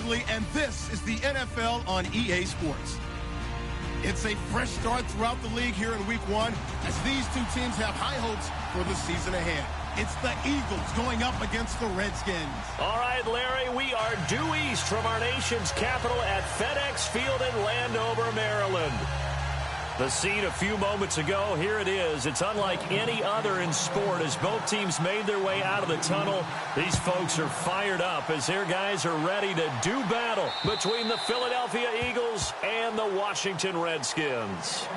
Ridley, and this is the NFL on EA Sports. It's a fresh start throughout the league here in Week 1 as these two teams have high hopes for the season ahead. It's the Eagles going up against the Redskins. All right, Larry, we are due east from our nation's capital at FedEx Field in Landover, Maryland. The scene a few moments ago, here it is. It's unlike any other in sport as both teams made their way out of the tunnel. These folks are fired up as their guys are ready to do battle between the Philadelphia Eagles and the Washington Redskins.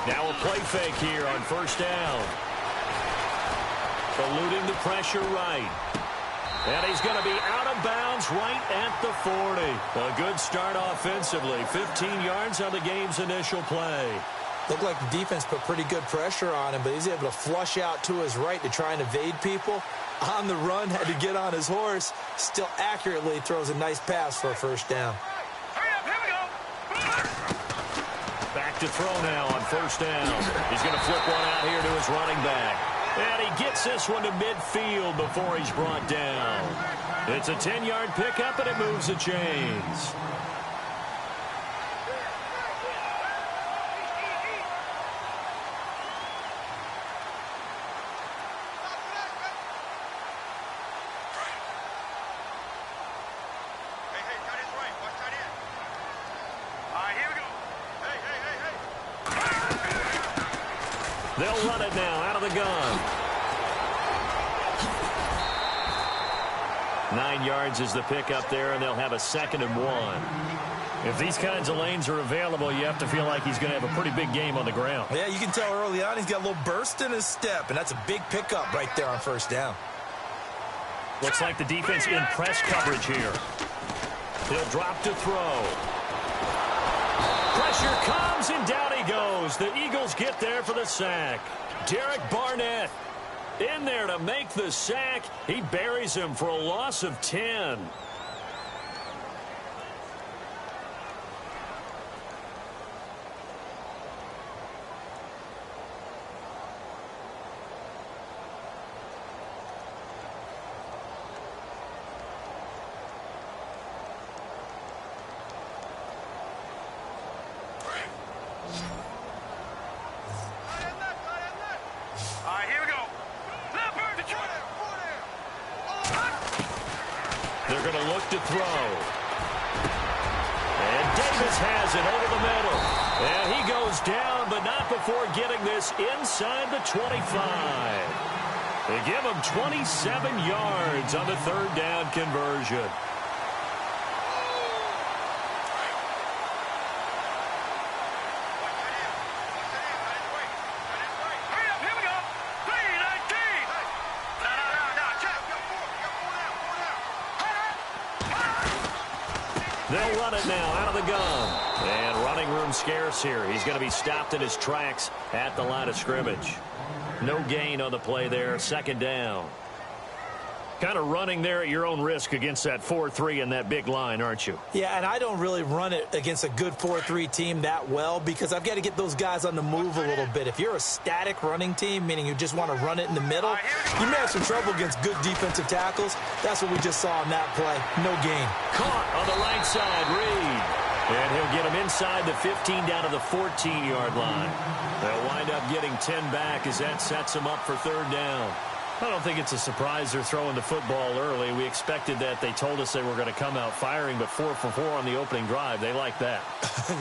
Now a play fake here on first down. Eluding the pressure right. And he's going to be out of bounds right at the 40. A good start offensively. 15 yards on the game's initial play. Looked like the defense put pretty good pressure on him, but he's able to flush out to his right to try and evade people. On the run, had to get on his horse. Still accurately throws a nice pass for a first down. Back to throw now on first down. He's going to flip one out here to his running back. And he gets this one to midfield before he's brought down. It's a 10-yard pickup, and it moves the chains. They'll run it now out of the gun. 9 yards is the pickup there, and they'll have a 2nd and 1. If these kinds of lanes are available, you have to feel like he's going to have a pretty big game on the ground. Yeah, you can tell early on he's got a little burst in his step, and that's a big pickup right there on first down. Looks like the defense in press coverage here. He'll drop to throw. Pressure comes, and down he goes. The Eagles get there for the sack. Derek Barnett in there to make the sack. He buries him for a loss of 10. They're going to look to throw. And Davis has it over the middle. And he goes down, but not before getting this inside the 25. They give him 27 yards on the 3rd down conversion. They'll run it now out of the gun. And running room scarce here. He's going to be stopped in his tracks at the line of scrimmage. No gain on the play there. 2nd down. Kind of running there at your own risk against that 4-3 and that big line, aren't you? Yeah, and I don't really run it against a good 4-3 team that well because I've got to get those guys on the move a little bit. If you're a static running team, meaning you just want to run it in the middle, you may have some trouble against good defensive tackles. That's what we just saw on that play. No gain. Caught on the right side, Reed. And he'll get him inside the 15 down to the 14-yard line. They'll wind up getting 10 back as that sets them up for 3rd down. I don't think it's a surprise they're throwing the football early. We expected that. They told us they were going to come out firing, but 4 for 4 on the opening drive. They like that.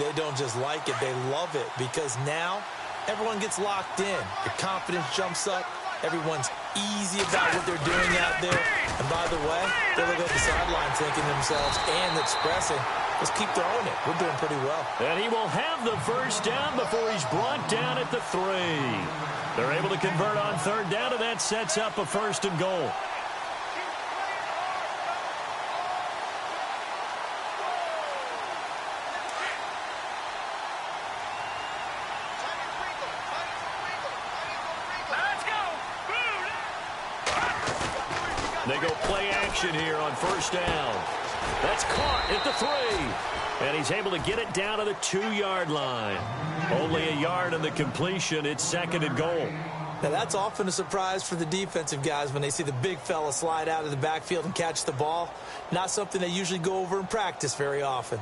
They don't just like it. They love it because now everyone gets locked in. The confidence jumps up. Everyone's easy about what they're doing out there. And by the way, they're looking at the sideline thinking to themselves and expressing, let's keep throwing it. We're doing pretty well. And he will have the 1st down before he's brought down at the 3. They're able to convert on 3rd down, and that sets up a 1st and goal. They go play action here on first down. That's caught at the 3. And he's able to get it down to the 2-yard line. Only a yard in the completion. It's 2nd and goal. Now, that's often a surprise for the defensive guys when they see the big fella slide out of the backfield and catch the ball. Not something they usually go over in practice very often.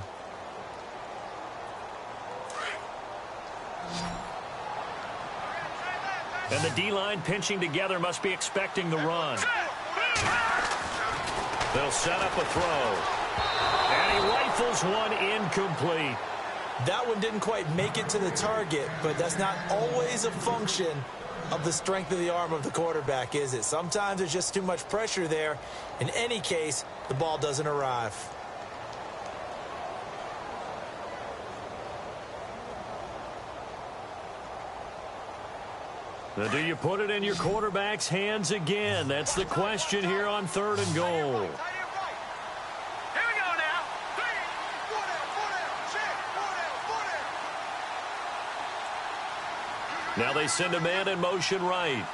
And the D-line pinching together must be expecting the run. They'll set up a throw. And he rifles one incomplete. That one didn't quite make it to the target, but that's not always a function of the strength of the arm of the quarterback, is it? Sometimes there's just too much pressure there. In any case, the ball doesn't arrive. Now, do you put it in your quarterback's hands again? That's the question here on 3rd and goal. Now they send a man in motion right.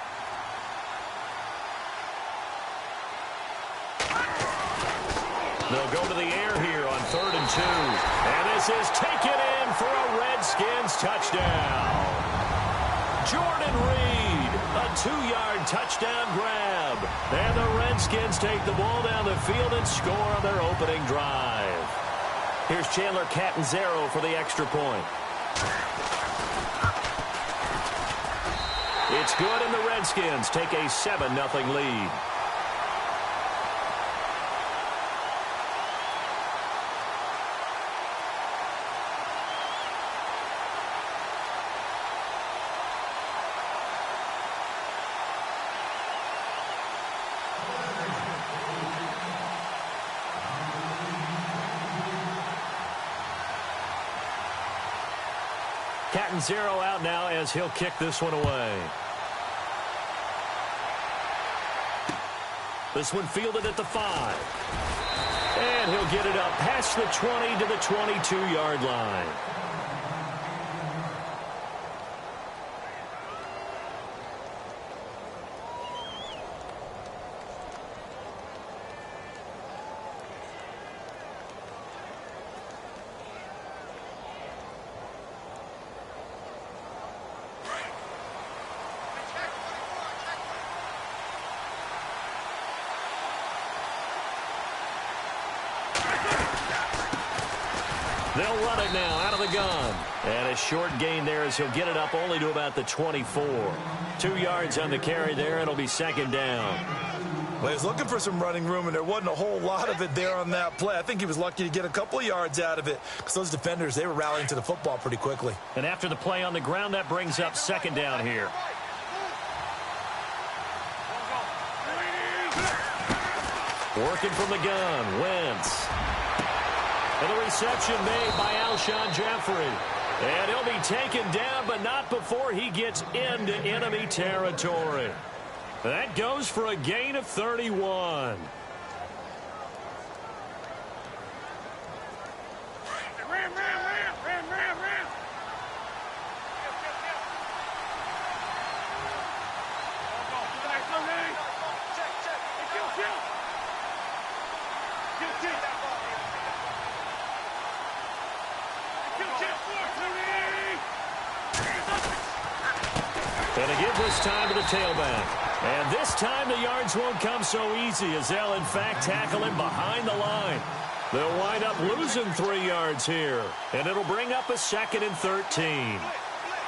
They'll go to the air here on 3rd and 2. And this is taken in for a Redskins touchdown. Jordan Reed, a 2-yard touchdown grab. And the Redskins take the ball down the field and score on their opening drive. Here's Chandler Catanzaro for the extra point. It's good, and the Redskins take a 7-0 lead. Catanzaro out now as he'll kick this one away. This one fielded at the 5. And he'll get it up past the 20 to the 22-yard line. They'll run it now out of the gun. And a short gain there as he'll get it up only to about the 24. 2 yards on the carry there. It'll be 2nd down. Well, he was looking for some running room, and there wasn't a whole lot of it there on that play. I think he was lucky to get a couple of yards out of it because those defenders, they were rallying to the football pretty quickly. And after the play on the ground, that brings up 2nd down here. Working from the gun, Wentz. And the reception made by Alshon Jeffrey. And he'll be taken down, but not before he gets into enemy territory. That goes for a gain of 31. And to give this time to the tailback. And this time the yards won't come so easy as they'll in fact tackle him behind the line. They'll wind up losing 3 yards here. And it'll bring up a 2nd and 13.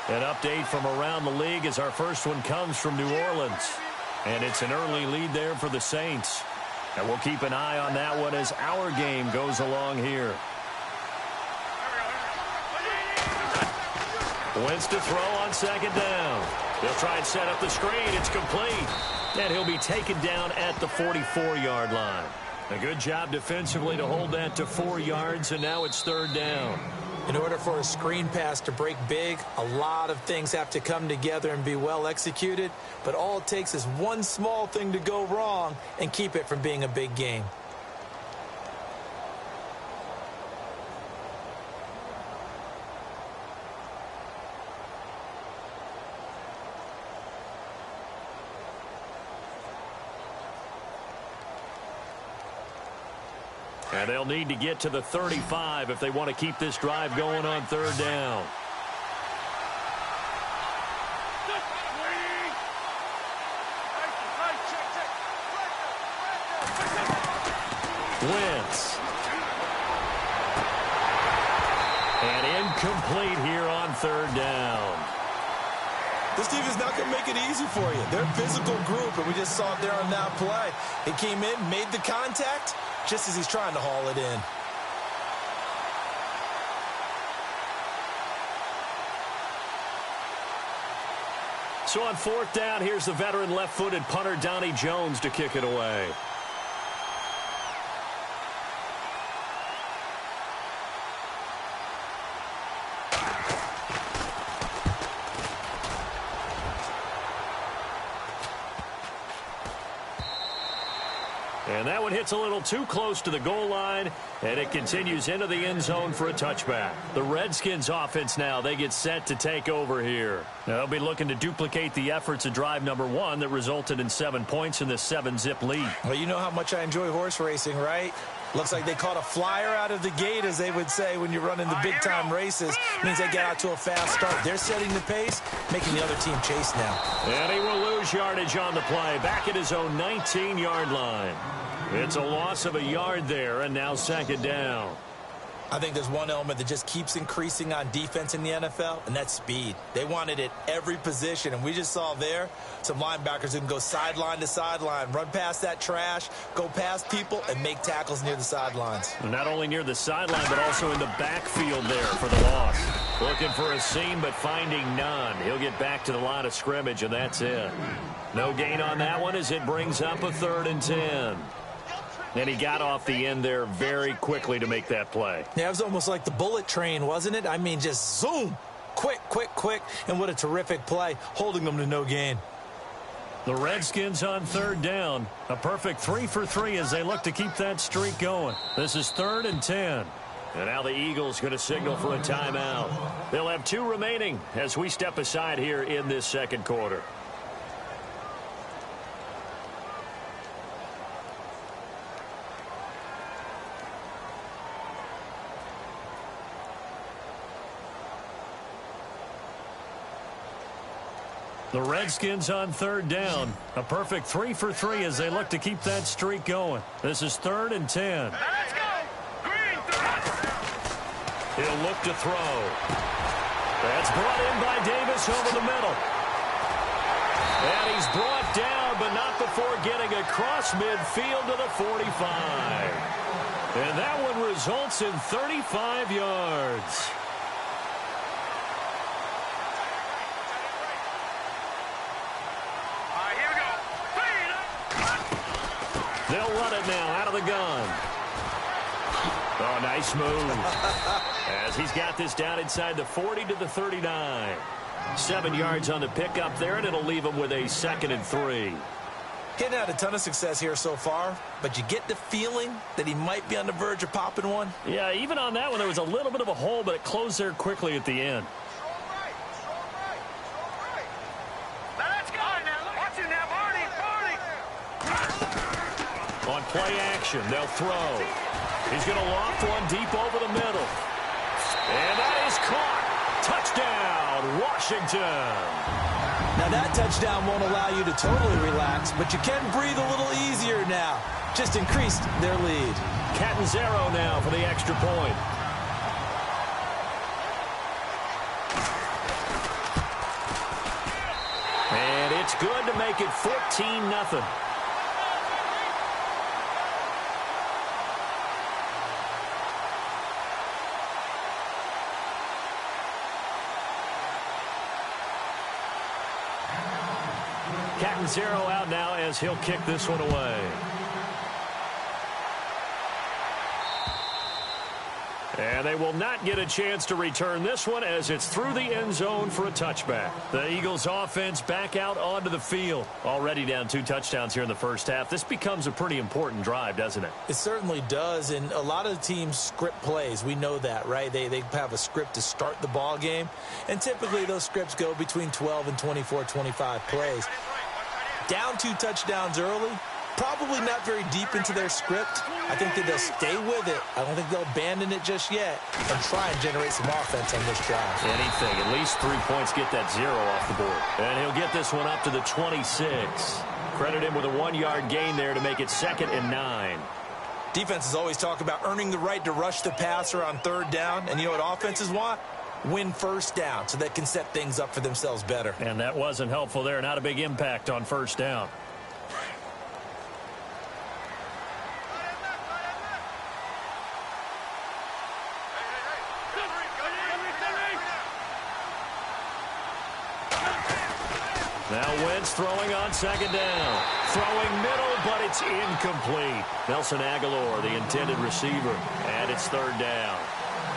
An update from around the league as our first one comes from New Orleans. And it's an early lead there for the Saints. And we'll keep an eye on that one as our game goes along here. Wentz to throw on 2nd down. They'll try and set up the screen. It's complete. And he'll be taken down at the 44-yard line. A good job defensively to hold that to 4 yards, and now it's 3rd down. In order for a screen pass to break big, a lot of things have to come together and be well executed. But all it takes is one small thing to go wrong and keep it from being a big game. And they'll need to get to the 35 if they want to keep this drive going on third down. Wentz. And incomplete here on third down. This team is not going to make it easy for you. They're a physical group, and we just saw it there on that play. He came in, made the contact, just as he's trying to haul it in. So on fourth down, here's the veteran left-footed punter Donnie Jones to kick it away. And that one hits a little too close to the goal line, and it continues into the end zone for a touchback. The Redskins offense now, they get set to take over here. Now, they'll be looking to duplicate the efforts of drive number 1 that resulted in 7 points in this 7-zip lead. Well, you know how much I enjoy horse racing, right? Looks like they caught a flyer out of the gate, as they would say when you're running the big-time races. Means they get out to a fast start. They're setting the pace, making the other team chase now. And he will lose yardage on the play, back at his own 19-yard line. It's a loss of a yard there, and now second down. I think there's one element that just keeps increasing on defense in the NFL, and that's speed. They want it at every position, and we just saw there some linebackers who can go sideline to sideline, run past that trash, go past people, and make tackles near the sidelines. Not only near the sideline, but also in the backfield there for the loss. Looking for a seam, but finding none. He'll get back to the line of scrimmage, and that's it. No gain on that one as it brings up a 3rd and 10. And he got off the end there very quickly to make that play. Yeah, it was almost like the bullet train, wasn't it? I mean, just zoom. Quick, quick, quick. And what a terrific play, holding them to no gain. The Redskins on third down. A perfect 3 for 3 as they look to keep that streak going. This is 3rd and 10. And now the Eagles going to signal for a timeout. They'll have 2 remaining as we step aside here in this second quarter. The Redskins on third down. A perfect 3 for 3 as they look to keep that streak going. This is 3rd and 10. Let's go. Green. He'll look to throw. That's brought in by Davis over the middle. And he's brought down, but not before getting across midfield to the 45. And that one results in 35 yards. They'll run it now out of the gun. Oh, nice move. As he's got this down inside the 40 to the 39. 7 yards on the pickup there, and it'll leave him with a 2nd and 3. Getting out a ton of success here so far, but you get the feeling that he might be on the verge of popping one. Yeah, even on that one, there was a little bit of a hole, but it closed there quickly at the end. On play action, they'll throw. He's going to loft one deep over the middle. And that is caught. Touchdown, Washington. Now that touchdown won't allow you to totally relax, but you can breathe a little easier now. Just increased their lead. Catanzaro now for the extra point. And it's good to make it 14-0. Catanzaro out now as he'll kick this one away. And they will not get a chance to return this one as it's through the end zone for a touchback. The Eagles offense back out onto the field. Already down 2 touchdowns here in the first half. This becomes a pretty important drive, doesn't it? It certainly does, and a lot of the teams script plays. We know that, right? They have a script to start the ball game, and typically those scripts go between 12 and 24, 25 plays. Down 2 touchdowns early, Probably not very deep into their script. I think that they'll stay with it. I don't think they'll abandon it just yet and try and generate some offense on this drive. Anything. At least 3 points, get that 0 off the board. And he'll get this one up to the 26. Credit him with a 1-yard gain there to make it 2nd and 9. Defenses always talk about earning the right to rush the passer on 3rd down. And you know what offenses want? Win 1st down so they can set things up for themselves better. And that wasn't helpful there. Not a big impact on 1st down. Now Wentz throwing on 2nd down. Throwing middle, but it's incomplete. Nelson Aguilar, the intended receiver, and it's 3rd down.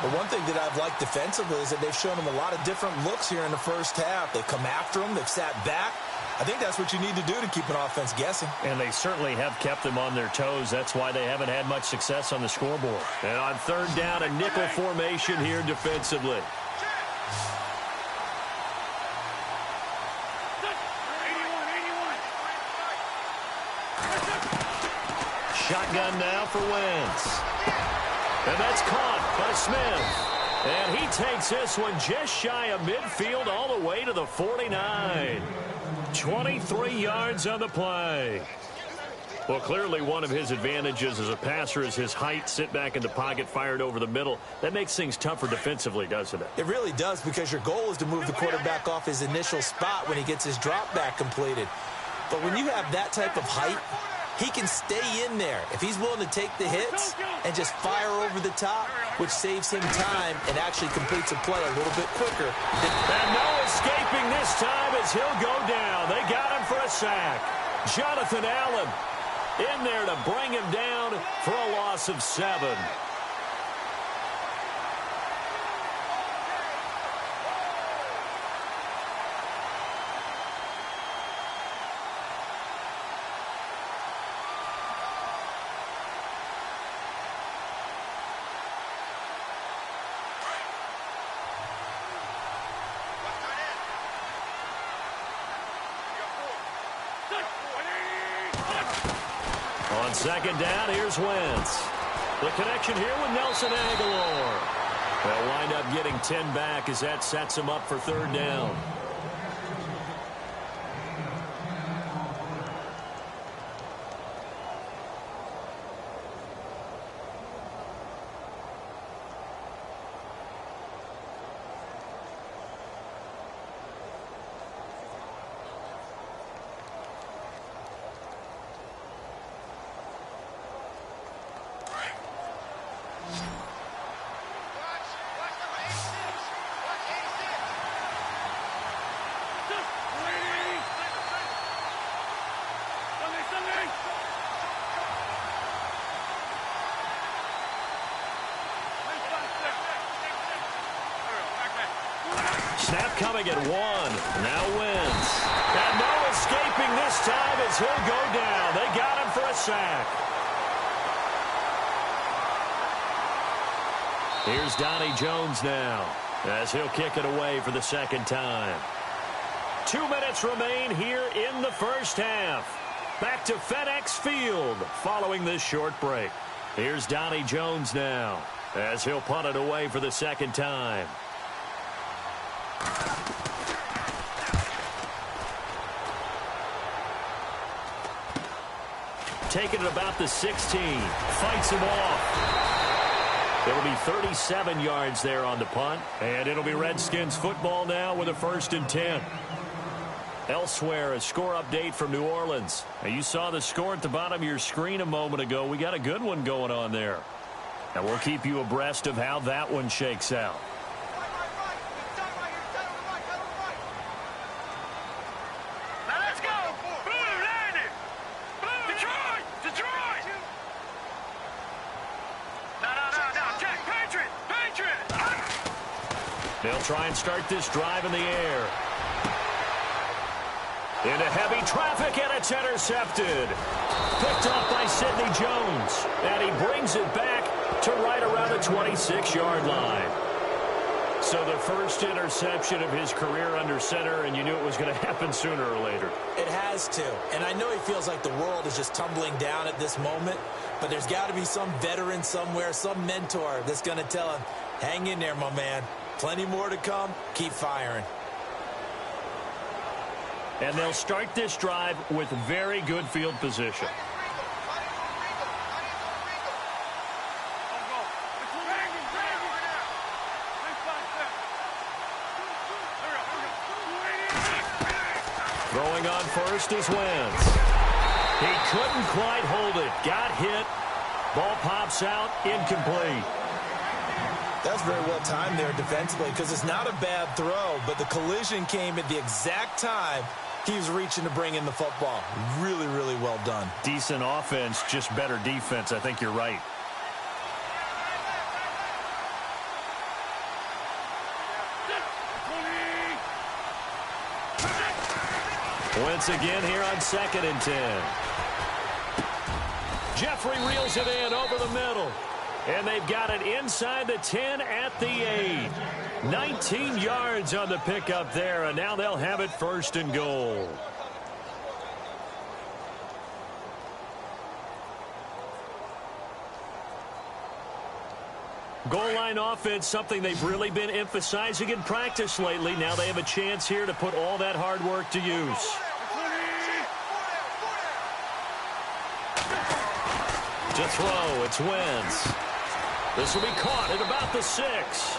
But one thing that I've liked defensively is that they've shown them a lot of different looks here in the 1st half. They've come after them. They've sat back. I think that's what you need to do to keep an offense guessing. And they certainly have kept them on their toes. That's why they haven't had much success on the scoreboard. And on 3rd down, a nickel formation here defensively. Shotgun now for Wentz. And that's caught by Smith. And he takes this one just shy of midfield all the way to the 49. 23 yards on the play. Well, clearly one of his advantages as a passer is his height. Sit back in the pocket, fired over the middle. That makes things tougher defensively, doesn't it? It really does, because your goal is to move the quarterback off his initial spot when he gets his drop back completed. But when you have that type of height, he can stay in there if he's willing to take the hits and just fire over the top, which saves him time and actually completes a play a little bit quicker. And no escaping this time as he'll go down. They got him for a sack. Jonathan Allen in there to bring him down for a loss of 7. On 2nd down, here's Wentz. The connection here with Nelson Aguilar. They'll wind up getting 10 back as that sets him up for 3rd down. Snap coming at 1. Now Wentz. And no escaping this time as he'll go down. They got him for a sack. Here's Donnie Jones now as he'll kick it away for the 2nd time. 2 minutes remain here in the 1st half. Back to FedEx Field following this short break. Here's Donnie Jones now as he'll punt it away for the 2nd time. Taking it about the 16. Fights him off. It'll be 37 yards there on the punt. And it'll be Redskins football now with a 1st and 10. Elsewhere, a score update from New Orleans. Now, you saw the score at the bottom of your screen a moment ago. We got a good one going on there. And we'll keep you abreast of how that one shakes out. They'll try and start this drive in the air. Into heavy traffic, and it's intercepted. Picked off by Sidney Jones. And he brings it back to right around the 26-yard line. So the first interception of his career under center, and you knew it was going to happen sooner or later. It has to. And I know he feels like the world is just tumbling down at this moment, but there's got to be some veteran somewhere, some mentor that's going to tell him, hang in there, my man. Plenty more to come. Keep firing. And they'll start this drive with very good field position. Throwing on first is Wentz. He couldn't quite hold it. Got hit. Ball pops out. Incomplete. That's very well timed there defensively because it's not a bad throw, but the collision came at the exact time he was reaching to bring in the football. Really, really well done. Decent offense, just better defense. I think you're right. Wentz again here on 2nd and 10. Jeffrey reels it in over the middle. And they've got it inside the 10 at the 8. 19 yards on the pickup there, and now they'll have it 1st and goal. Goal line offense, something they've really been emphasizing in practice lately. Now they have a chance here to put all that hard work to use. To throw, it's Wentz. This will be caught at about the 6.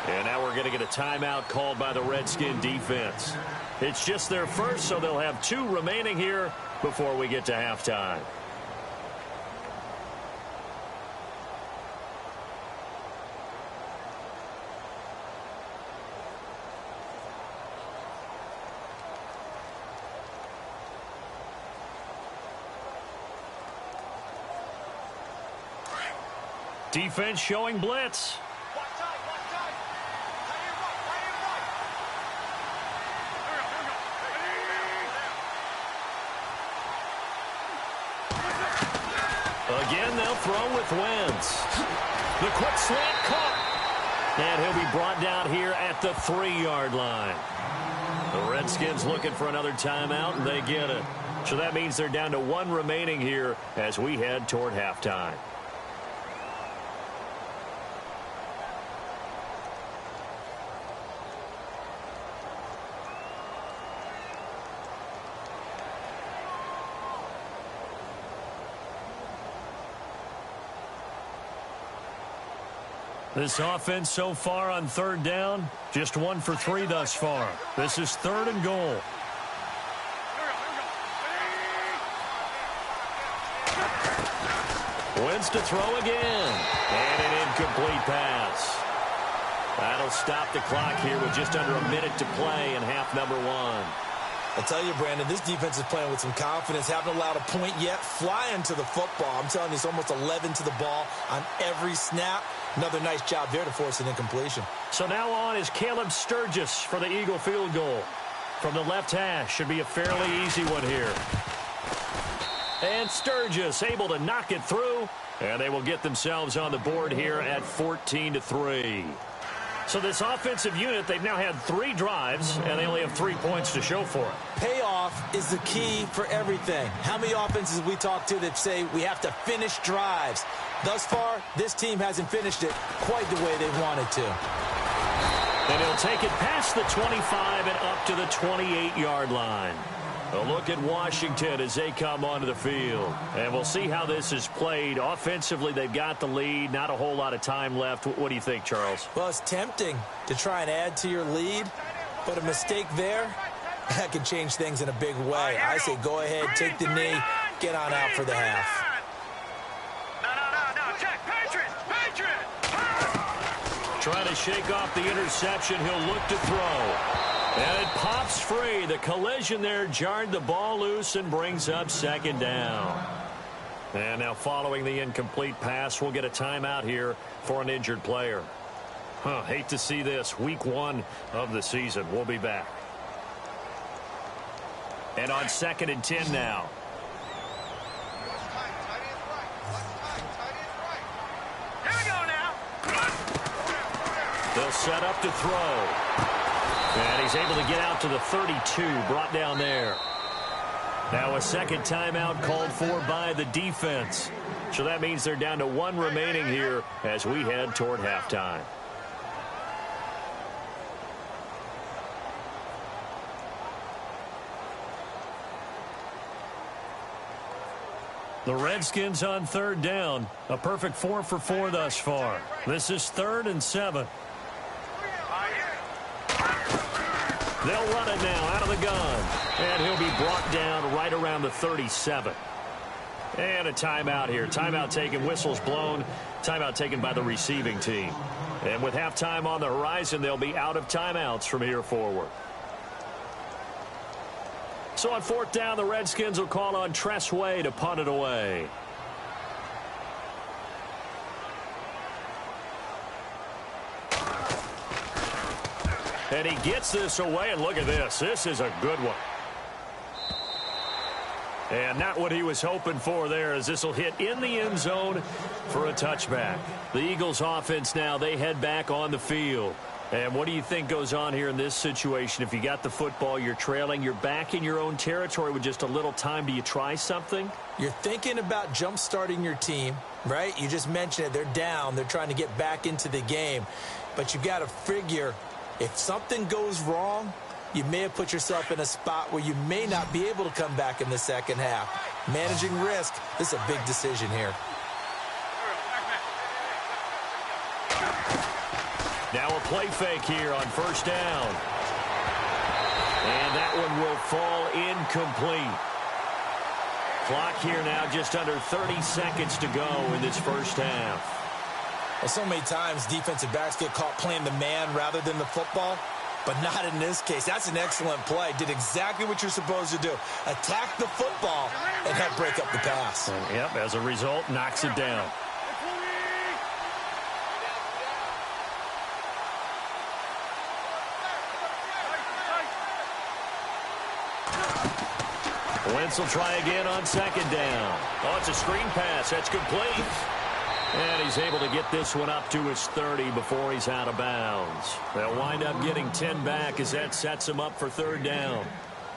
And now we're going to get a timeout called by the Redskin defense. It's just their first, so they'll have 2 remaining here before we get to halftime. Defense showing blitz. Again, they'll throw with Wentz. The quick slant caught. And he'll be brought down here at the 3-yard line. The Redskins looking for another timeout, and they get it. So that means they're down to 1 remaining here as we head toward halftime. This offense so far on 3rd down, just 1 for 3 thus far. This is 3rd and goal. Wentz to throw again. And an incomplete pass. That'll stop the clock here with just under a minute to play in half number 1. I'll tell you, Brandon, this defense is playing with some confidence. Haven't allowed a point yet. Flying to the football. I'm telling you, it's almost 11 to the ball on every snap. Another nice job there to force an incompletion. So now on is Caleb Sturgis for the Eagle field goal. From the left hash, should be a fairly easy one here. And Sturgis able to knock it through. And they will get themselves on the board here at 14-3. So this offensive unit, they've now had 3 drives, and they only have 3 points to show for it. Payoff is the key for everything. How many offenses we talk to that say we have to finish drives? Thus far, this team hasn't finished it quite the way they wanted to. And he'll take it past the 25 and up to the 28-yard line. A look at Washington as they come onto the field. And we'll see how this is played. Offensively, they've got the lead. Not a whole lot of time left. What do you think, Charles? Well, it's tempting to try and add to your lead, but a mistake there, that can change things in a big way. I say go ahead, take the knee, get on out for the half. No, check, Patriot! Trying to shake off the interception. He'll look to throw. And it pops free. The collision there jarred the ball loose and brings up 2nd down. And now following the incomplete pass, we'll get a timeout here for an injured player. Hate to see this. Week 1 of the season. We'll be back. And on 2nd and 10 now. Here we go now. They'll set up to throw. And he's able to get out to the 32, brought down there. Now a second timeout called for by the defense. So that means they're down to one remaining here as we head toward halftime. The Redskins on third down. A perfect 4 for 4 thus far. This is 3rd and 7. They'll run it now out of the gun. And he'll be brought down right around the 37. And a timeout here. Timeout taken, whistles blown. Timeout taken by the receiving team. And with halftime on the horizon, they'll be out of timeouts from here forward. So on 4th down, the Redskins will call on Tress Way to punt it away. And he gets this away, and look at this. This is a good one. And not what he was hoping for there, as this will hit in the end zone for a touchback. The Eagles offense now, they head back on the field. And what do you think goes on here in this situation? If you got the football, you're trailing, you're back in your own territory with just a little time. Do you try something? You're thinking about jump-starting your team, right? You just mentioned it. They're down. They're trying to get back into the game. But you got to figure, if something goes wrong, you may have put yourself in a spot where you may not be able to come back in the second half. Managing risk, this is a big decision here. Now a play fake here on 1st down. And that one will fall incomplete. Clock here now just under 30 seconds to go in this first half. Well, so many times defensive backs get caught playing the man rather than the football, but not in this case. That's an excellent play. Did exactly what you're supposed to do. Attack the football and help break up the pass. And, yep, as a result, knocks it down. Wentz will try again on 2nd down. Oh, it's a screen pass. That's complete. And he's able to get this one up to his 30 before he's out of bounds. They'll wind up getting 10 back as that sets him up for 3rd down.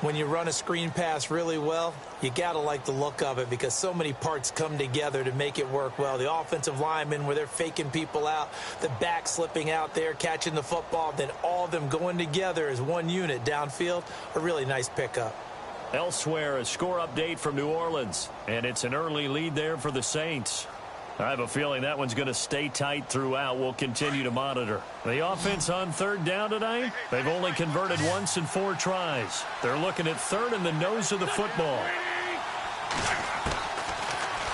When you run a screen pass really well, you got to like the look of it because so many parts come together to make it work well. The offensive linemen where they're faking people out, the back slipping out there, catching the football, then all of them going together as one unit downfield. A really nice pickup. Elsewhere, a score update from New Orleans, and it's an early lead there for the Saints. I have a feeling that one's going to stay tight throughout. We'll continue to monitor. The offense on 3rd down tonight, they've only converted once in 4 tries. They're looking at 3rd in the nose of the football.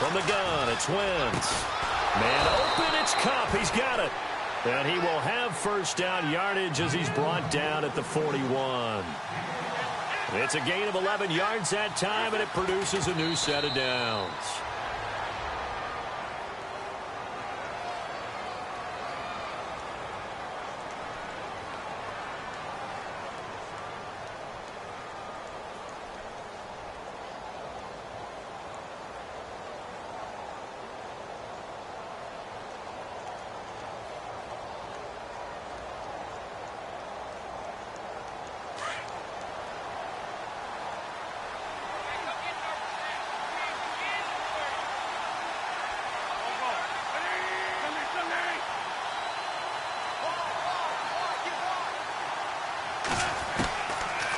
From the gun, it's Wentz. Man open, it's Kupp. He's got it. And he will have 1st down yardage as he's brought down at the 41. It's a gain of 11 yards that time, and it produces a new set of downs.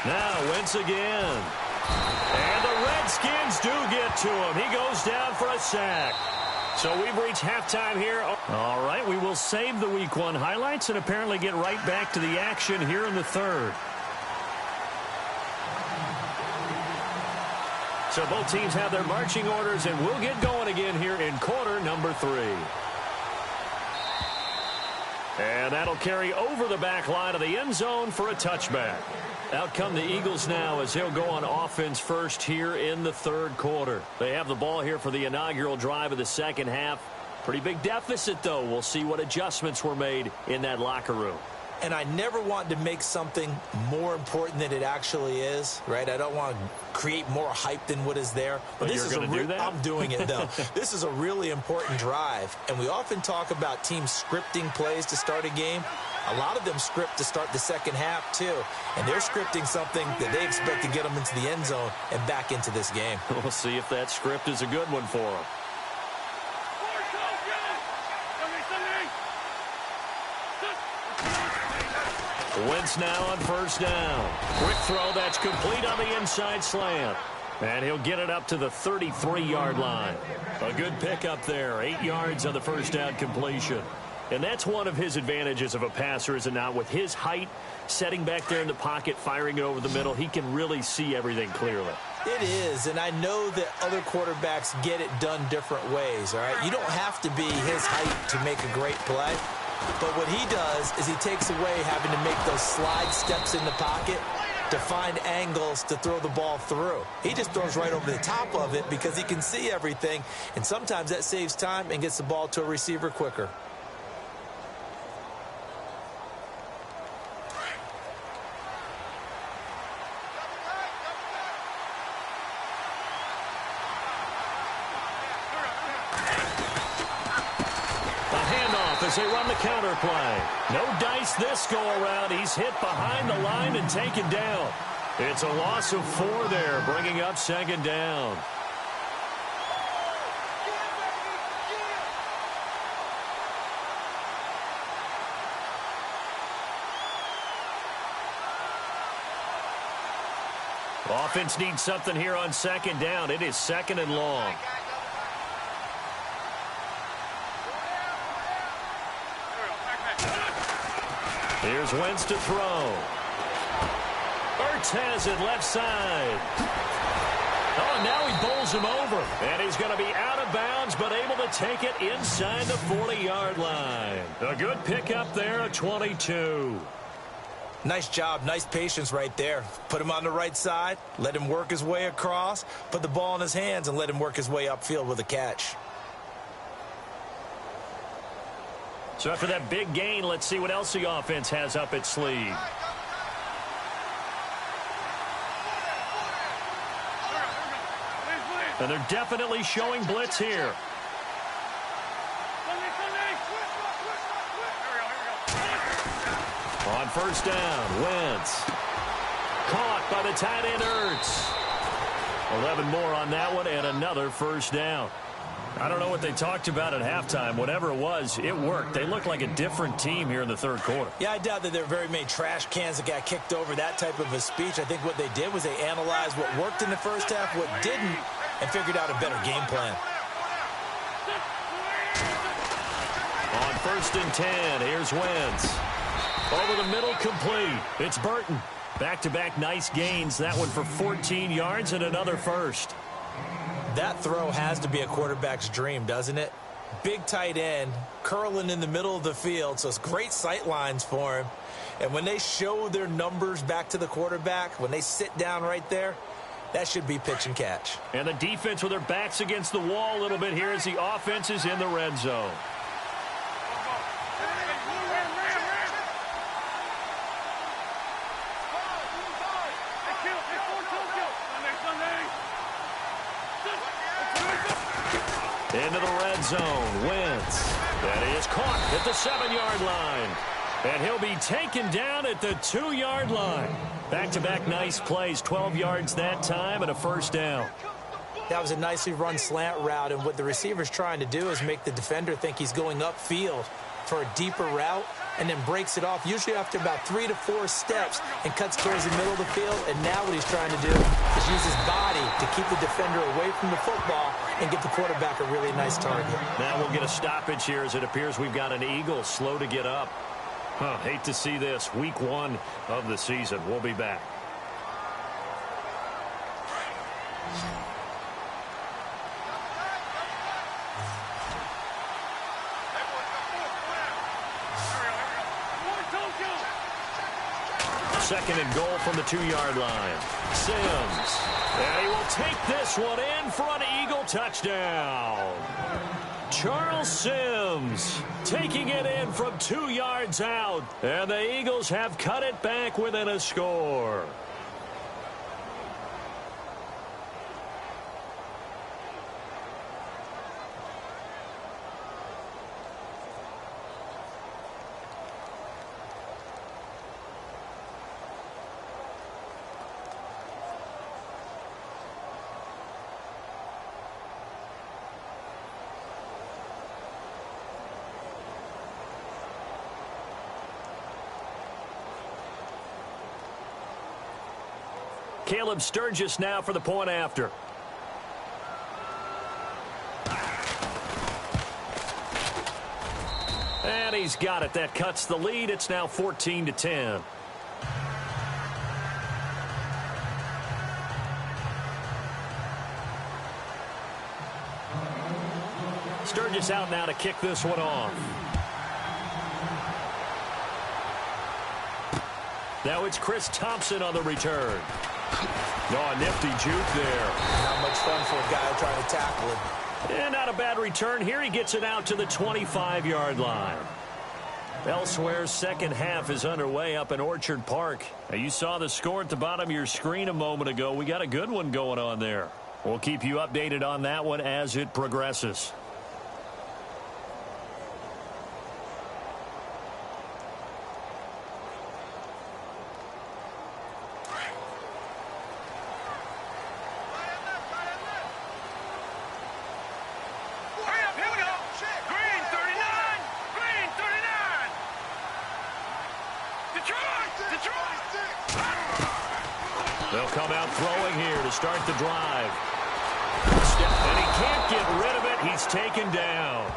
Now Wentz again. And the Redskins do get to him. He goes down for a sack. So we've reached halftime here. All right, we will save the Week 1 highlights and apparently get right back to the action here in the 3rd. So both teams have their marching orders, and we'll get going again here in quarter number 3. And that'll carry over the back line of the end zone for a touchback. Out come the Eagles now as they'll go on offense first here in the 3rd quarter. They have the ball here for the inaugural drive of the second half. Pretty big deficit, though. We'll see what adjustments were made in that locker room. And I never want to make something more important than it actually is, right? I don't want to create more hype than what is there. But this is going to do that? I'm doing it, though. This is a really important drive. And we often talk about teams scripting plays to start a game. A lot of them script to start the second half, too. And they're scripting something that they expect to get them into the end zone and back into this game. We'll see if that script is a good one for them. Wentz now on first down. Quick throw that's complete on the inside slant. And he'll get it up to the 33-yard line. A good pickup there. 8 yards on the first down completion. And that's one of his advantages of a passer, is it not? With his height, setting back there in the pocket, firing it over the middle, he can really see everything clearly. It is, and I know that other quarterbacks get it done different ways, all right? You don't have to be his height to make a great play. But what he does is he takes away having to make those slide steps in the pocket to find angles to throw the ball through. He just throws right over the top of it because he can see everything, and sometimes that saves time and gets the ball to a receiver quicker. As they run the counter play. No dice this go around. He's hit behind the line and taken down. It's a loss of 4 there, bringing up second down. Offense needs something here on second down. It is second and long. Here's Wentz to throw. Ertz has it left side. Oh, now he bowls him over. And he's going to be out of bounds, but able to take it inside the 40-yard line. A good pickup there at 22. Nice job, nice patience right there. Put him on the right side, let him work his way across, put the ball in his hands, and let him work his way upfield with a catch. So after that big gain, let's see what else the offense has up its sleeve. And they're definitely showing blitz here. On first down, Wentz. Caught by the tight end, Ertz. 11 more on that one, and another first down. I don't know what they talked about at halftime. Whatever it was, it worked. They look like a different team here in the third quarter. Yeah, I doubt that there are very many trash cans that got kicked over, that type of a speech. I think what they did was they analyzed what worked in the first half, what didn't, and figured out a better game plan. On first and 10, here's Wentz. Over the middle, complete. It's Burton. Back-to-back nice gains. That one for 14 yards and another first. That throw has to be a quarterback's dream, doesn't it? Big tight end, curling in the middle of the field, so it's great sight lines for him. And when they show their numbers back to the quarterback, when they sit down right there, that should be pitch and catch. And the defense with their backs against the wall a little bit here as the offense is in the red zone. Into the red zone, Wentz. That is caught at the 7-yard line. And he'll be taken down at the 2-yard line. Back-to-back nice plays, 12 yards that time and a first down. That was a nicely run slant route, and what the receiver's trying to do is make the defender think he's going upfield for a deeper route and then breaks it off, usually after about 3 to 4 steps, and cuts towards the middle of the field. And now what he's trying to do is use his body to keep the defender away from the football and give the quarterback a really nice target. Now we'll get a stoppage here as it appears we've got an Eagle slow to get up. Hate to see this. Week 1 of the season. We'll be back. Second and goal from the 2-yard line. Sims. And he will take this one in for an Eagle touchdown. Charles Sims taking it in from 2 yards out. And the Eagles have cut it back within a score. Caleb Sturgis now for the point after. And he's got it. That cuts the lead. It's now 14-10. Sturgis out now to kick this one off. Now it's Chris Thompson on the return. Oh, a nifty juke there. Not much fun for a guy trying to tackle him. And not a bad return here. He gets it out to the 25-yard line. Elsewhere, second half is underway up in Orchard Park. Now, you saw the score at the bottom of your screen a moment ago. We got a good one going on there. We'll keep you updated on that one as it progresses. They'll come out throwing here to start the drive. And he can't get rid of it. He's taken down.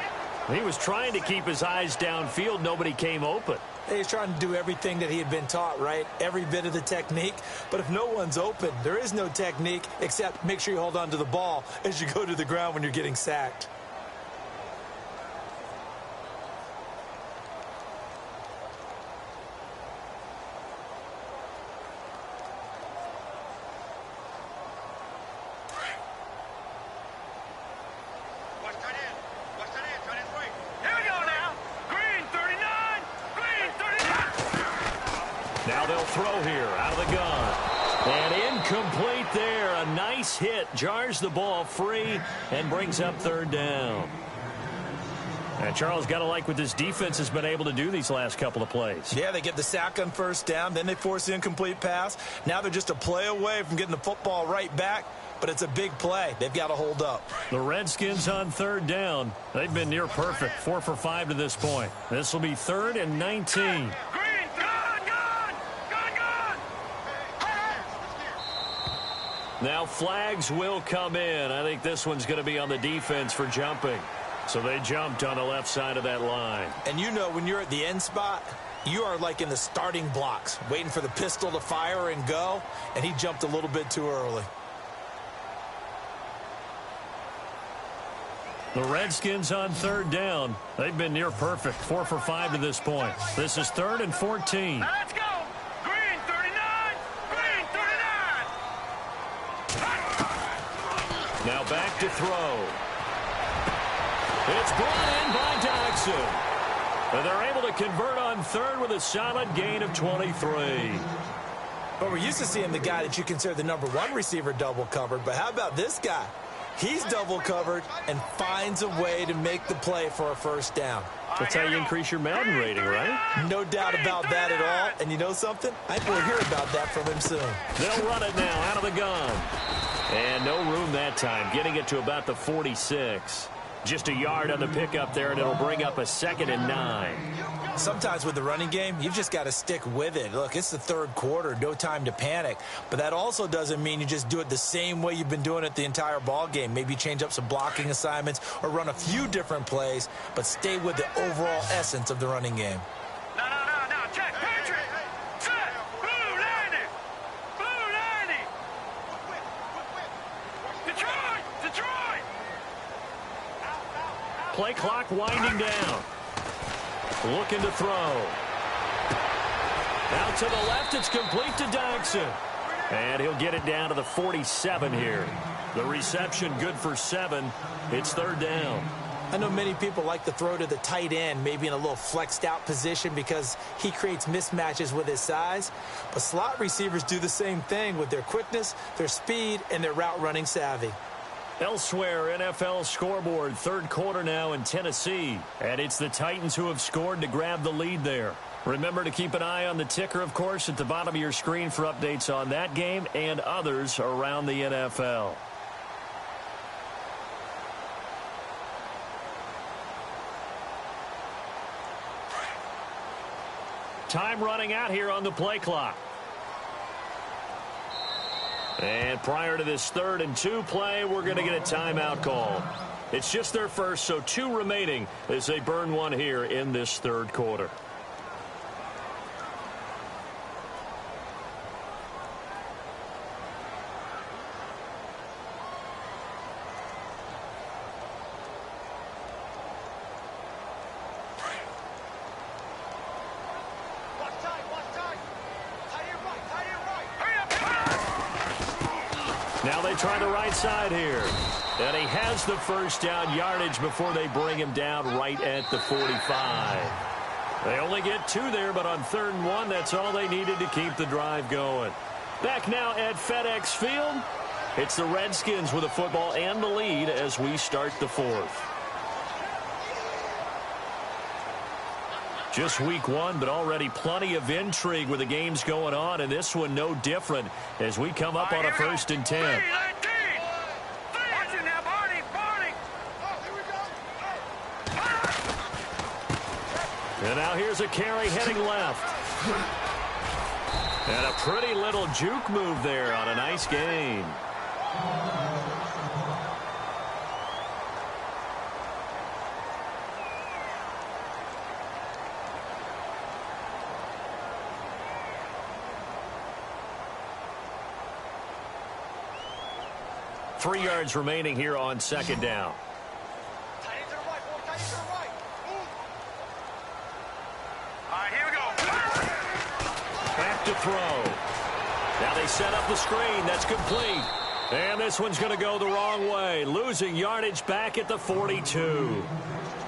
He was trying to keep his eyes downfield. Nobody came open. He's trying to do everything that he had been taught, right? Every bit of the technique. But if no one's open, there is no technique except make sure you hold on to the ball as you go to the ground when you're getting sacked. Now they'll throw here out of the gun. And incomplete there. A nice hit. Jars the ball free and brings up third down. And Charles, got to like what this defense has been able to do these last couple of plays. Yeah, they get the sack on first down. Then they force the incomplete pass. Now they're just a play away from getting the football right back. But it's a big play. They've got to hold up. The Redskins on third down. They've been near perfect. 4 for 5 to this point. This will be 3rd and 19. Now flags will come in. I think this one's going to be on the defense for jumping. So they jumped on the left side of that line. And you know when you're at the end spot, you are like in the starting blocks, waiting for the pistol to fire and go, and he jumped a little bit too early. The Redskins on third down. They've been near perfect. 4 for 5 to this point. This is 3rd and 14. Let's go. Green 39. Green 39. Now back to throw. It's brought in by Dodson. And they're able to convert on third with a solid gain of 23. But we're used to seeing the guy that you consider the #1 receiver double covered. But how about this guy? He's double covered and finds a way to make the play for a first down. That's how you increase your Madden rating, right? No doubt about that at all. And you know something? I think we'll hear about that from him soon. They'll run it now out of the gun. And no room that time, getting it to about the 46. Just a yard on the pickup there, and it'll bring up a 2nd and 9. Sometimes with the running game, you've just got to stick with it. Look, it's the third quarter, no time to panic. But that also doesn't mean you just do it the same way you've been doing it the entire ball game. Maybe change up some blocking assignments or run a few different plays, but stay with the overall essence of the running game. No. Check. Patrick. Set. Blue 90. Blue 90. Detroit. Play clock winding down. Looking to throw. Out to the left, it's complete to Dodson. And he'll get it down to the 47 here. The reception good for 7. It's third down. I know many people like to throw to the tight end, maybe in a little flexed out position because he creates mismatches with his size. But slot receivers do the same thing with their quickness, their speed, and their route running savvy. Elsewhere, NFL scoreboard, third quarter now in Tennessee. And it's the Titans who have scored to grab the lead there. Remember to keep an eye on the ticker, of course, at the bottom of your screen for updates on that game and others around the NFL. Time running out here on the play clock. And prior to this 3rd and 2 play, we're going to get a timeout call. It's just their first, so 2 remaining as they burn one here in this 3rd quarter. Now they try the right side here. And he has the first down yardage before they bring him down right at the 45. They only get 2 there, but on 3rd and 1, that's all they needed to keep the drive going. Back now at FedEx Field, it's the Redskins with the football and the lead as we start the 4th. Just week 1, but already plenty of intrigue with the games going on, and this one no different as we come up on a 1st and 10. And now here's a carry heading left. And a pretty little juke move there on a nice gain. Three yards remaining here on 2nd down. Back to throw. Now they set up the screen. That's complete. And this one's going to go the wrong way. Losing yardage back at the 42.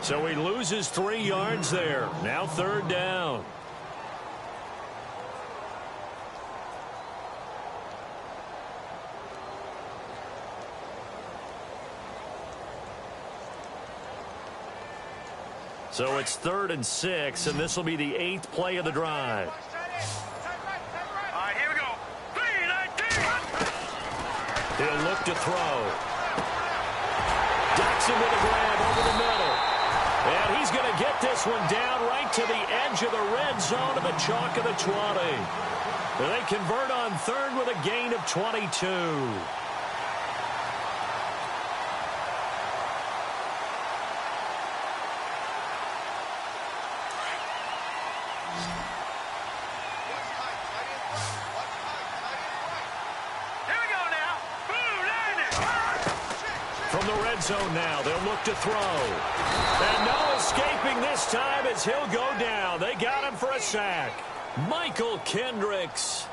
So he loses 3 yards there. Now 3rd down. So it's 3rd and 6, and this will be the 8th play of the drive. Here we go. 3-19. He'll look to throw. Jackson with a grab over the middle. And he's going to get this one down right to the edge of the red zone of the chalk of the 20. They convert on 3rd with a gain of 22. Zone now. They'll look to throw. And no escaping this time as he'll go down. They got him for a sack. Michael Kendricks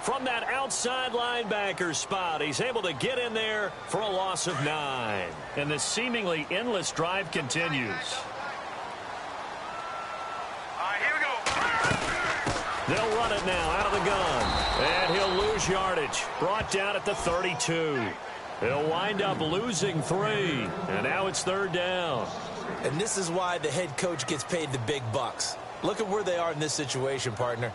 from that outside linebacker spot. He's able to get in there for a loss of 9. And the seemingly endless drive continues. Here we go. They'll run it now out of the gun. And he'll lose yardage. Brought down at the 32. He'll wind up losing 3, and now it's 3rd down. And this is why the head coach gets paid the big bucks. Look at where they are in this situation, partner.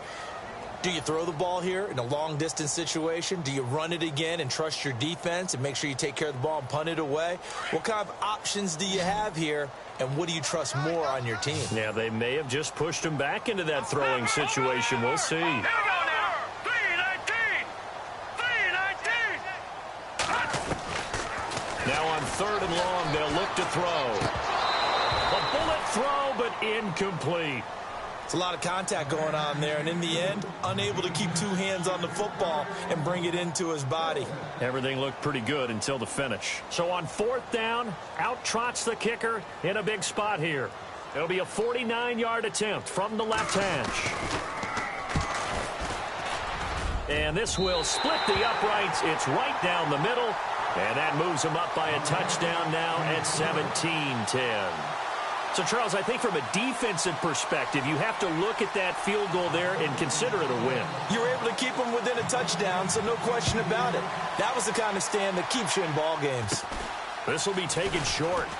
Do you throw the ball here in a long-distance situation? Do you run it again and trust your defense and make sure you take care of the ball and punt it away? What kind of options do you have here, and what do you trust more on your team? Yeah, they may have just pushed him back into that throwing situation. We'll see. Here we go now. Now on 3rd and long, they'll look to throw. A bullet throw, but incomplete. It's a lot of contact going on there, and in the end, unable to keep 2 hands on the football and bring it into his body. Everything looked pretty good until the finish. So on 4th down, out trots the kicker in a big spot here. It'll be a 49-yard attempt from the left hash. And this will split the uprights. It's right down the middle. And that moves him up by a touchdown now at 17-10. So, Charles, I think from a defensive perspective, you have to look at that field goal there and consider it a win. You were able to keep him within a touchdown, so no question about it. That was the kind of stand that keeps you in ball games. This will be taken short.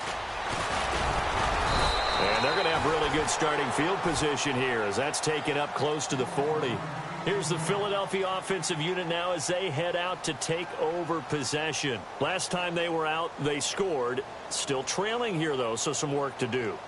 And they're going to have really good starting field position here as that's taken up close to the 40. Here's the Philadelphia offensive unit now as they head out to take over possession. Last time they were out, they scored. Still trailing here, though, so some work to do.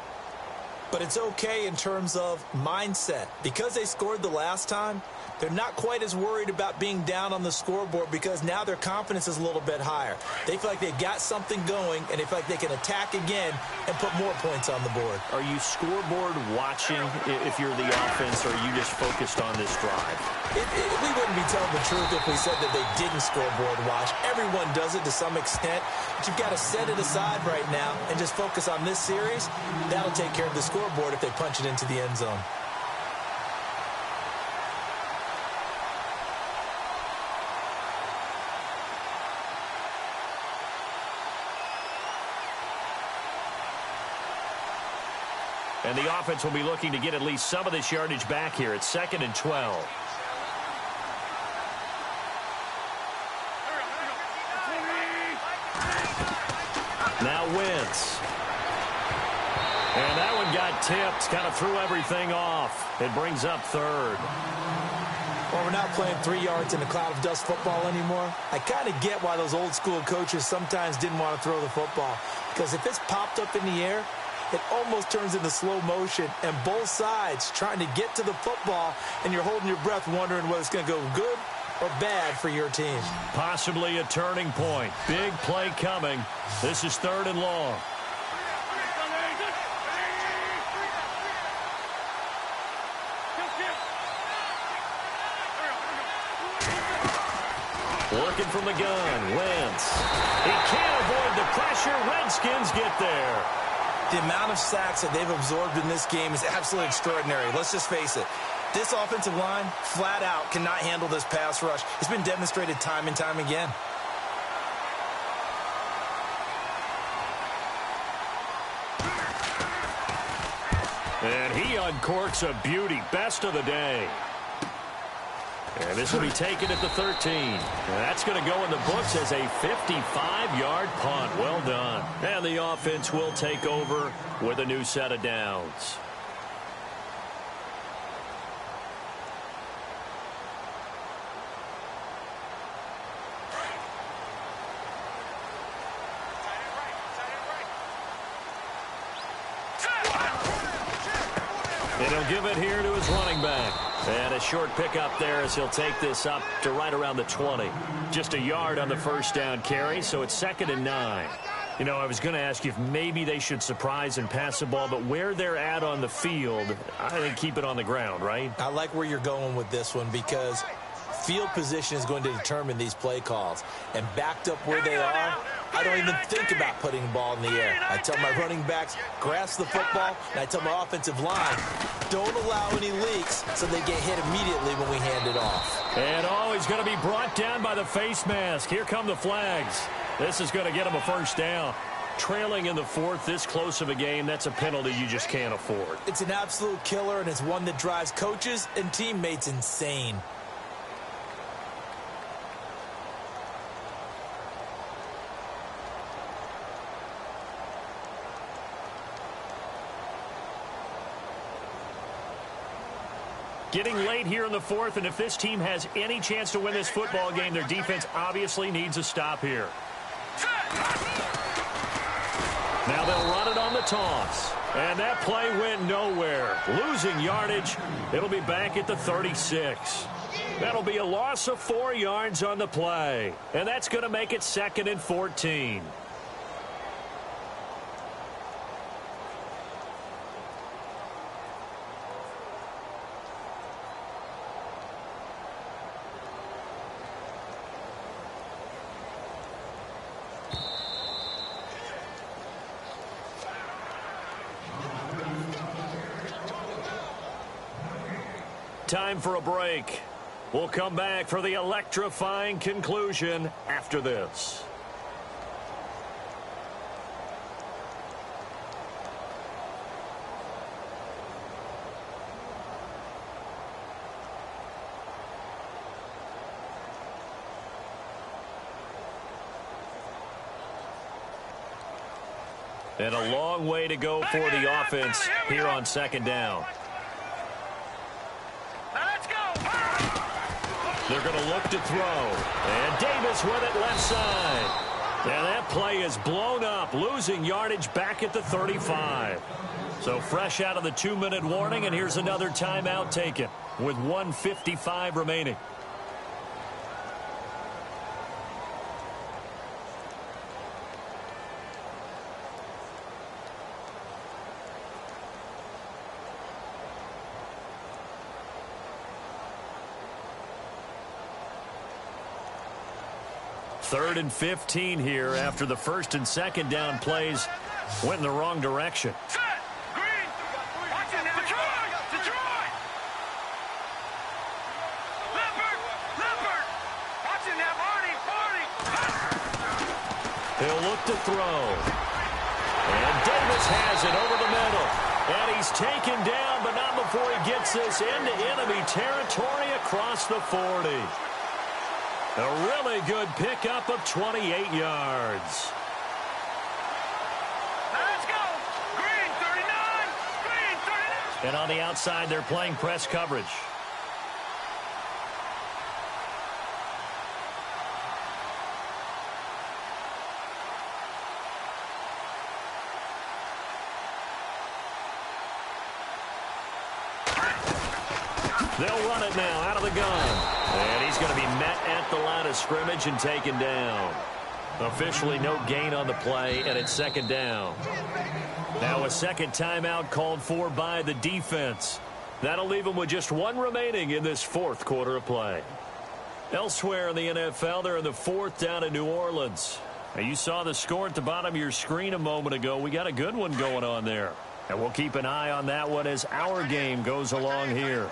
But it's okay in terms of mindset. Because they scored the last time, They're not quite as worried about being down on the scoreboard because now their confidence is a little bit higher. They feel like they've got something going, and they feel like they can attack again and put more points on the board. Are you scoreboard watching if you're the offense, or are you just focused on this drive? We wouldn't be telling the truth if we said that they didn't scoreboard watch. Everyone does it to some extent, but you've got to set it aside right now and just focus on this series. That'll take care of the scoreboard if they punch it into the end zone. And the offense will be looking to get at least some of this yardage back here. It's 2nd and 12. Now Wentz. And that one got tipped. Kind of threw everything off. It brings up 3rd. Well, we're not playing 3 yards in a cloud of dust football anymore. I kind of get why those old school coaches sometimes didn't want to throw the football. Because if it's popped up in the air, it almost turns into slow motion, and both sides trying to get to the football, and you're holding your breath wondering whether it's going to go good or bad for your team. Possibly a turning point. Big play coming. This is 3rd and long. Working from the gun, Wentz. He can't avoid the pressure. Redskins get there. The amount of sacks that they've absorbed in this game is absolutely extraordinary. Let's just face it. This offensive line, flat out, cannot handle this pass rush. It's been demonstrated time and time again. And he uncorks a beauty. Best of the day. And this will be taken at the 13. And that's going to go in the books as a 55-yard punt. Well done. And the offense will take over with a new set of downs. And he'll give it here to his running back. And a short pickup there as he'll take this up to right around the 20. Just a yard on the first down carry, so it's 2nd and 9. You know, I was going to ask you if maybe they should surprise and pass the ball, but where they're at on the field, I think keep it on the ground, right? I like where you're going with this one because field position is going to determine these play calls. And backed up where they are, I don't even think about putting the ball in the air. I tell my running backs, grasp the football, and I tell my offensive line, don't allow any leaks so they get hit immediately when we hand it off. And he's going to be brought down by the face mask. Here come the flags. This is going to get him a first down. Trailing in the 4th, this close of a game, that's a penalty you just can't afford. It's an absolute killer, and it's one that drives coaches and teammates insane. Getting late here in the 4th, and if this team has any chance to win this football game, their defense obviously needs a stop here. Now they'll run it on the toss. And that play went nowhere. Losing yardage. It'll be back at the 36. That'll be a loss of 4 yards on the play. And that's going to make it 2nd and 14. Time for a break. We'll come back for the electrifying conclusion after this. And a long way to go for the offense here on 2nd down. They're going to look to throw. And Davis with it left side. And that play is blown up, losing yardage back at the 35. So fresh out of the 2-minute warning, and here's another timeout taken with 1:55 remaining. Third and 15 here after the first and second down plays went in the wrong direction. Set! Green! Watch it now! Detroit! Detroit! Leopard! Leopard! Watch it now, Barney! Barney! He'll look to throw. And Davis has it over the middle. And he's taken down, but not before he gets this into enemy territory across the 40. A really good pickup of 28 yards. Let's go! Green 39! Green 39! And on the outside, they're playing press coverage. They'll run it now out of the gun. And he's going to be met at the line of scrimmage and taken down. Officially no gain on the play, and it's second down. Now a second timeout called for by the defense. That'll leave them with just one remaining in this fourth quarter of play. Elsewhere in the NFL, they're in the fourth down in New Orleans. Now, you saw the score at the bottom of your screen a moment ago. We got a good one going on there. And we'll keep an eye on that one as our game goes along here.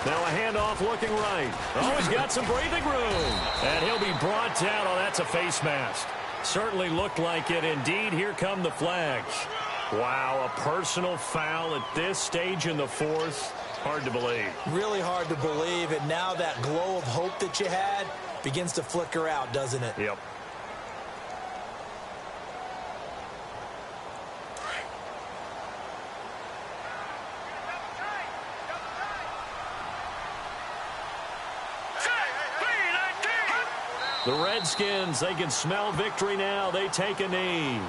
Now a handoff looking right. Oh, he's got some breathing room. And he'll be brought down. Oh, that's a face mask. Certainly looked like it. Indeed, here come the flags. Wow, a personal foul at this stage in the fourth. Hard to believe. Really hard to believe. And now that glow of hope that you had begins to flicker out, doesn't it? Yep. The Redskins, they can smell victory now. They take a knee.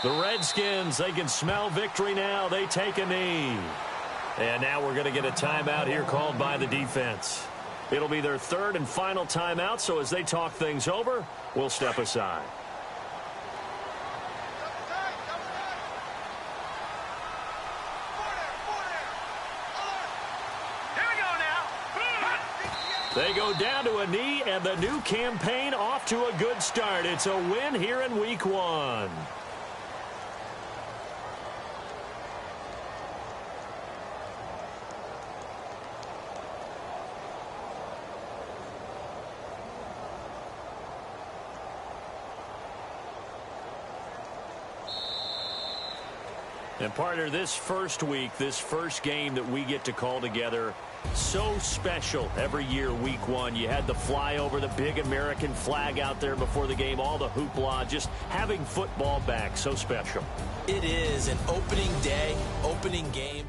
The Redskins, they can smell victory now. They take a knee. And now we're going to get a timeout here called by the defense. It'll be their third and final timeout, so as they talk things over, we'll step aside. Here we go now. They go down to a knee, and the new campaign off to a good start. It's a win here in Week 1. And partner, this first week, this first game that we get to call together, so special every year, Week 1. You had the flyover, the big American flag out there before the game, all the hoopla, just having football back, so special. It is an opening day, opening game.